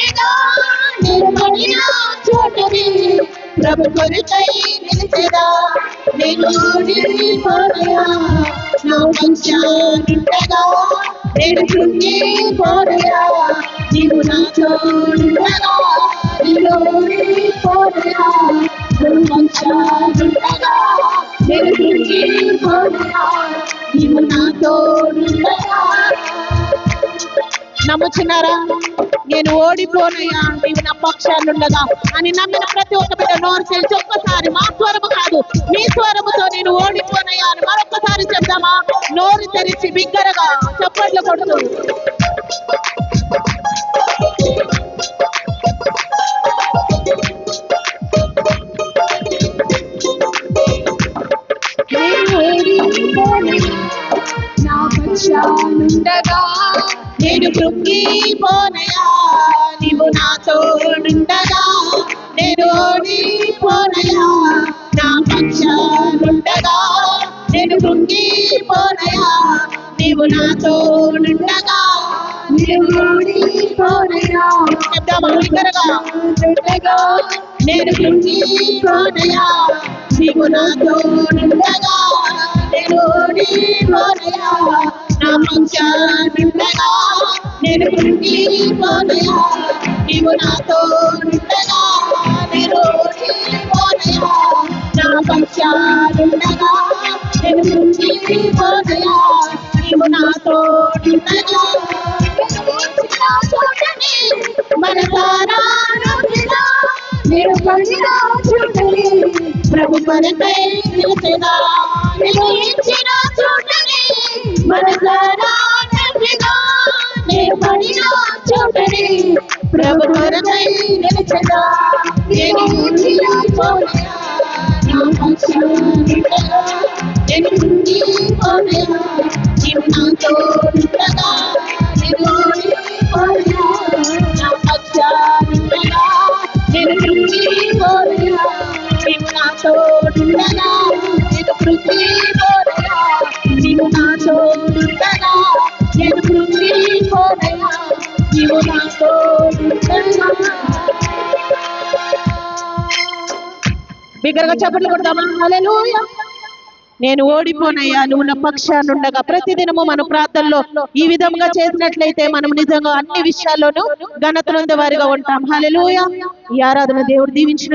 నిలబడిగా నిలబడిన చోటని ప్రభు కొరకై నిలిచెదా. నేను ఓడిపోనయా నా పక్షానుండగా, నేను కృంగిపోనయా నీవు నా తోడుండగా. నేను ఓడిపోనయా నా పక్షానుండగా, నేను కృంగిపోనయా నీవు నా తోడుండగా. నమ్ముచున్నారా? నేను ఓడిపోనయ్యా నీవు నా పక్షానుండగా అని నమ్మిన ప్రతి ఒక్క బిడ్డ నోరు తెలిసి ఒక్కసారి మా స్వరము కాదు మీ స్వరముతో నేను ఓడిపోనయ్యా అని మరొక్కసారి చెప్దామా? నోరు తెరిచి బిగ్గరగా చప్పట్లు కొడుతూ నా పక్షానుండగా, నేను కృంగిపోనయా నీవు నా తోడుండగా. నేను ఓడిపోనయా నా పక్షానుండగా, నేను కృంగిపోనయా నీవు నా తోడుండగా. నేను ఓడిపోనయా చెప్దామా బిగ్గరగా? నేను కృంగిపోనయా నీవు నా తోడుండగా. నేను ఓడిపోనయా నా పక్షానుండగా, నేను కృంగిపోనయా నీవు నా తోడుండగా. నేను ఓడిపోనయా నా పక్షానుండగా, నేను కృంగిపోనయా నీవు నా తోడుండగా. మనసారా నమ్మినా నిలబడిన చోటని ప్రభు కొరకై నిలిచెదా. నేను ఇచ్చిన చోటని మనసారా నమ్మినా నిలబడిన చోటని ప్రభు కొరకై నిలిచెదా. నేను ఓడిపోనయా నా పక్షానుండగా, నేను కృంగిపోనయా నీవు నా తోడుండగా. నేను ఓడిపోనయా నా పక్షానుండగా, నేను కృంగిపోనయా నీవు నా తోడుండగా. నేను కృంగిపోనయా నీవు నా తోడుండగా. నేను కృంగిపోనయా నీవు నా తోడుండగా. బిగ్గరగా చప్పట్లు కొడదామా? హల్లెలూయా. నేను ఓడిపోనయ్యా నువ్వు నా పక్షానుండగా. ప్రతిదినము మనం ప్రార్థనలో ఈ విధంగా చేసినట్లయితే మనం నిజంగా అన్ని విషయాల్లోనూ ఘనత నొందే వారిగా ఉంటాం. హల్లెలూయా. ఈ ఆరాధన దేవుడు దీవించిన